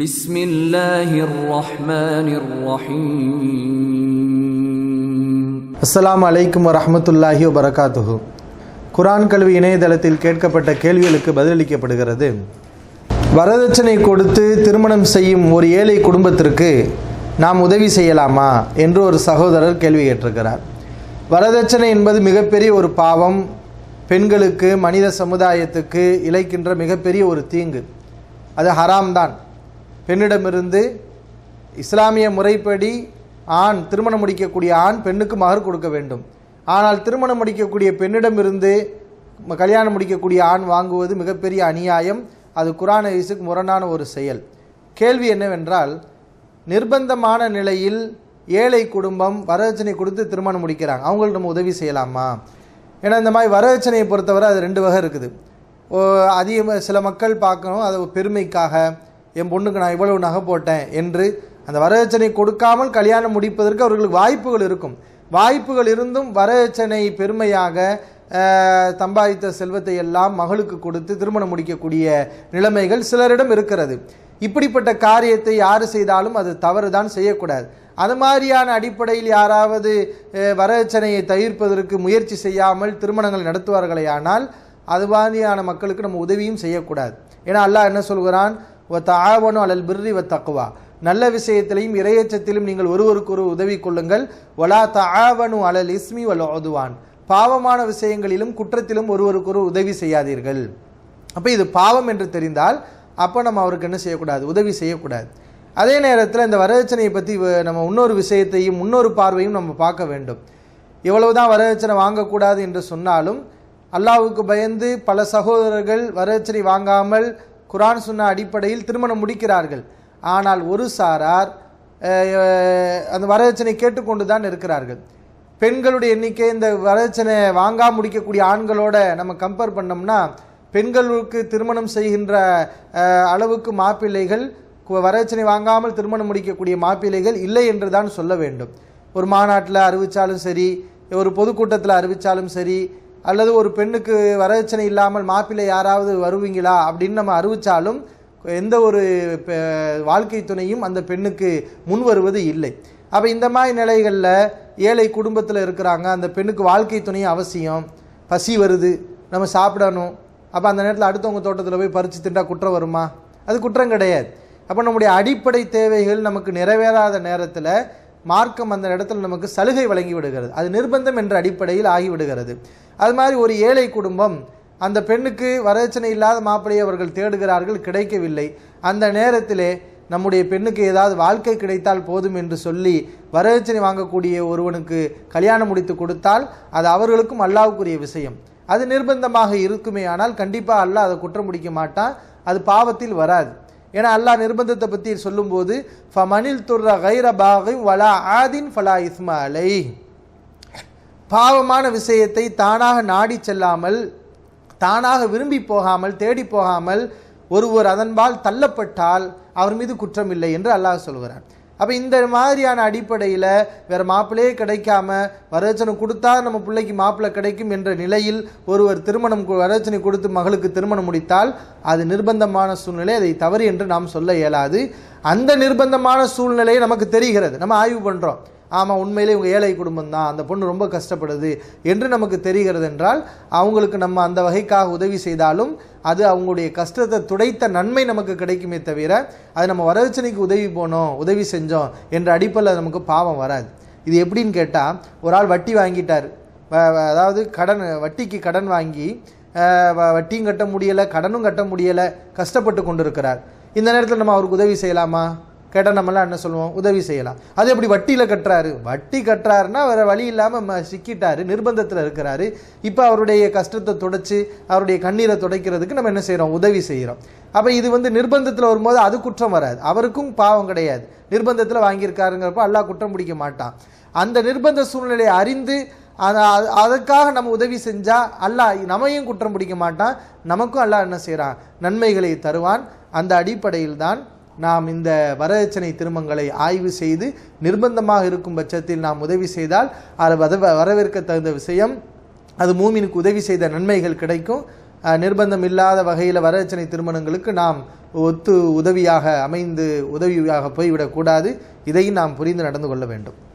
பிஸ்மில்லாஹிர் ரஹ்மானிர் ரஹீம். அஸ்ஸலாமு அலைக்கும் வரஹ்மத்துல்லாஹி வபரகாத்துஹு. குர்ஆன் கல்வி இணையதளத்தில் கேட்கப்பட்ட கேள்விகளுக்கு பதிலளிக்கப்படுகிறது. வரதட்சணை கொடுத்து திருமணம் செய்யும் ஒரு ஏழை குடும்பத்திற்கு நாம் உதவி செய்யலாமா என்று ஒரு சகோதரர் கேள்வி கேட்டிருக்கிறார். வரதட்சணை என்பது மிகப்பெரிய ஒரு பாவம், பெண்களுக்கு மனித சமுதாயத்துக்கு இழைக்கின்ற மிகப்பெரிய ஒரு தீங்கு. அது ஹராம் தான். பெண்ணிடமிருந்து இஸ்லாமிய முறைப்படி திருமணம் முடிக்கக்கூடிய ஆண் பெண்ணுக்கு மகர் கொடுக்க வேண்டும். ஆனால் திருமணம் முடிக்கக்கூடிய பெண்ணிடமிருந்து கல்யாணம் முடிக்கக்கூடிய ஆண் வாங்குவது மிகப்பெரிய அநியாயம். அது குர்ஆன் ஹதீஸுக்கு முரணான ஒரு செயல். கேள்வி என்னவென்றால், நிர்பந்தமான நிலையில் ஏழை குடும்பம் வரதட்சணை கொடுத்து திருமணம் முடிக்கிறாங்க, அவங்களுக்கு நம்ம உதவி செய்யலாமா? ஏன்னா இந்த மாதிரி வரதட்சணையை பொறுத்தவரை அது ரெண்டு வகை இருக்குது. சில மக்கள் பார்க்கணும், அது பெருமைக்காக என் பொண்ணுக்கு நான் இவ்வளவு நகை போட்டேன் என்று அந்த வரதட்சணை கொடுக்காமல் கல்யாணம் முடிப்பதற்கு அவர்களுக்கு வாய்ப்புகள் இருக்கும். வாய்ப்புகள் இருந்தும் வரதட்சணை பெருமையாக சம்பாதித்த செல்வத்தை எல்லாம் மகளுக்கு கொடுத்து திருமணம் முடிக்கக்கூடிய நிலைமைகள் சிலரிடம் இருக்கிறது. இப்படிப்பட்ட காரியத்தை யார் செய்தாலும் அது தவறு தான், செய்யக்கூடாது. அது மாதிரியான அடிப்படையில் யாராவது வரதட்சணையை தவிர்ப்பதற்கு முயற்சி செய்யாமல் திருமணங்கள் நடத்துவார்களே, ஆனால் அது மாதிரியான மக்களுக்கு நம்ம உதவியும் செய்யக்கூடாது. ஏன்னா அல்லாஹ் என்ன சொல்கிறான், தஆவனு அலல் பிர்ரி வத்தக்வா, நல்ல விஷயத்திலையும் இறையச்சத்திலும் நீங்கள் ஒருவருக்கு ஒரு உதவி கொள்ளுங்கள். வலா தஆவனு அலல் இஸ்மி வல் உதுவான், பாவமான விஷயங்களிலும் குற்றத்திலும் ஒருவருக்கு ஒரு உதவி செய்யாதீர்கள். அப்போ இது பாவம் என்று தெரிந்தால் அப்போ நம்ம அவருக்கு என்ன செய்யக்கூடாது, உதவி செய்யக்கூடாது. அதே நேரத்தில் இந்த வரதட்சணையை பற்றி நம்ம இன்னொரு விஷயத்தையும் இன்னொரு பார்வையும் நம்ம பார்க்க வேண்டும். எவ்வளவுதான் வரதட்சணை வாங்கக்கூடாது என்று சொன்னாலும் அல்லாஹ்வுக்கு பயந்து பல சகோதரர்கள் வரதட்சணை வாங்காமல் குர்ஆன் சுன்னா அடிப்படையில் திருமணம் முடிக்கிறார்கள். ஆனால் ஒரு சாரார் அந்த வரதட்சணை கேட்டுக்கொண்டு தான் இருக்கிறார்கள். பெண்களுடைய எண்ணிக்கை இந்த வரதட்சணை வாங்காமல் முடிக்கக்கூடிய ஆண்களோட நம்ம கம்பேர் பண்ணோம்னா, பெண்களுக்கு திருமணம் செய்கின்ற அளவுக்கு மாப்பிள்ளைகள், வரதட்சணை வாங்காமல் திருமணம் முடிக்கக்கூடிய மாப்பிள்ளைகள் இல்லை என்று தான் சொல்ல வேண்டும். ஒரு மாநாட்டில் அறிவித்தாலும் சரி, ஒரு பொதுக்கூட்டத்தில் அறிவித்தாலும் சரி, அல்லது ஒரு பெண்ணுக்கு வரதட்சணை இல்லாமல் மாப்பிள்ளை யாராவது வருவீங்களா அப்படின்னு நம்ம அறிவித்தாலும் எந்த ஒரு வாழ்க்கை துணையும் அந்த பெண்ணுக்கு முன் வருவது இல்லை. அப்போ இந்த மாதிரி நிலைகளில் ஏழை குடும்பத்தில் இருக்கிறாங்க, அந்த பெண்ணுக்கு வாழ்க்கை துணை அவசியம். பசி வருது, நம்ம சாப்பிடணும். அப்போ அந்த நேரத்தில் அடுத்தவங்க தோட்டத்தில் போய் பறித்து தின்றா குற்றம் வருமா? அது குற்றம் கிடையாது. அப்போ நம்முடைய அடிப்படை தேவைகள் நமக்கு நிறைவேறாத நேரத்தில் மார்க்கம் அந்த இடத்துல நமக்கு சலுகை வழங்கி விடுகிறது. அது நிர்பந்தம் என்ற அடிப்படையில் ஆகிவிடுகிறது. அது மாதிரி ஒரு ஏழை குடும்பம் அந்த பெண்ணுக்கு வரதட்சணை இல்லாத மாப்பிள்ளையை அவர்கள் தேடுகிறார்கள், கிடைக்கவில்லை. அந்த நேரத்திலே நம்முடைய பெண்ணுக்கு ஏதாவது வாழ்க்கை கிடைத்தால் போதும் என்று சொல்லி வரதட்சணை வாங்கக்கூடிய ஒருவனுக்கு கல்யாணம் முடித்து கொடுத்தால் அது அவர்களுக்கும் அல்லாஹ்வுக்குரிய விஷயம். அது நிர்பந்தமாக இருக்குமே, ஆனால் கண்டிப்பாக அல்லாஹ் அதை குற்றம் முடிக்க மாட்டான், அது பாவத்தில் வராது. ஏன்னா அல்லாஹ் நிர்பந்தத்தை பற்றி சொல்லும்போது ஃபமனில் துர்ர கைர பாகி வலா ஆதின் ஃபலா இஸ்மா அலை, பாவமான விஷயத்தை தானாக நாடி செல்லாமல், தானாக விரும்பி போகாமல், தேடி போகாமல் ஒருவர் அதன்பால் தள்ளப்பட்டால் அவர் மீது குற்றம் இல்லை என்று அல்லாஹ் சொல்கிறார். அப்போ இந்த மாதிரியான அடிப்படையில் வேறு மாப்பிள்ளையே கிடைக்காம வரதட்சணை கொடுத்தா நம்ம பிள்ளைக்கு மாப்பிள்ளை கிடைக்கும் என்ற நிலையில் ஒருவர் வரதட்சணை கொடுத்து மகளுக்கு திருமணம் முடித்தால் அது நிர்பந்தமான சூழ்நிலை, அதை தவறு என்று நாம் சொல்ல இயலாது. அந்த நிர்பந்தமான சூழ்நிலையை நமக்கு தெரிகிறது, நம்ம ஆய்வு பண்ணுறோம். ஆமாம், உண்மையிலே இவங்க ஏழை குடும்பம் தான், அந்த பொண்ணு ரொம்ப கஷ்டப்படுது என்று நமக்கு தெரிகிறது என்றால் அவங்களுக்கு நம்ம அந்த வகைக்காக உதவி செய்தாலும் அது அவங்களுடைய கஷ்டத்தை துடைத்த நன்மை நமக்கு கிடைக்குமே தவிர அது நம்ம வரதட்சணைக்கு உதவி செஞ்சோம் என்ற அடிப்படையில் நமக்கு பாவம் வராது. இது எப்படின்னு கேட்டால், ஒரு ஆள் வட்டி வாங்கிட்டார், அதாவது வட்டிக்கு கடன் வாங்கி வட்டியும் கட்ட முடியலை, கடனும் கட்ட முடியலை, கஷ்டப்பட்டு கொண்டு இருக்கிறார். இந்த நேரத்தில் நம்ம அவருக்கு உதவி செய்யலாமா கேட்டால் நம்மளாம் என்ன சொல்லுவோம், உதவி செய்யலாம். அது எப்படி வட்டியில் கட்டுறாரு, வட்டி கட்டுறாருன்னா வேறு வழி இல்லாமல் சிக்கிட்டாரு, நிர்பந்தத்தில் இருக்கிறாரு. இப்போ அவருடைய கஷ்டத்தை துடைச்சி அவருடைய கண்ணீரை துடைக்கிறதுக்கு நம்ம என்ன செய்கிறோம், உதவி செய்கிறோம். அப்போ இது நிர்பந்தத்தில் வரும்போது அது குற்றம் வராது, அவருக்கும் பாவம் கிடையாது. நிர்பந்தத்தில் வாங்கியிருக்காருங்கிறப்ப அல்லாஹ் குற்றம் பிடிக்க மாட்டான். அந்த நிர்பந்த சூழ்நிலையை அறிந்து அதற்காக நம்ம உதவி செஞ்சால் அல்லாஹ் நம்மையும் குற்றம் பிடிக்க மாட்டான், நமக்கும் அல்லாஹ் என்ன செய்கிறான், நன்மைகளை தருவான். அந்த அடிப்படையில் தான் நாம் இந்த வரதட்சணை திருமணங்களை ஆய்வு செய்து நிர்பந்தமாக இருக்கும் பட்சத்தில் நாம் உதவி செய்தால் அது வரவேற்க தகுந்த விஷயம். அது மூமினுக்கு உதவி செய்த நன்மைகள் கிடைக்கும். நிர்பந்தம் இல்லாத வகையில் வரதட்சணை திருமணங்களுக்கு நாம் ஒத்து உதவியாக அமைந்து உதவியாக போய்விடக்கூடாது. இதையும் நாம் புரிந்து நடந்து கொள்ள வேண்டும்.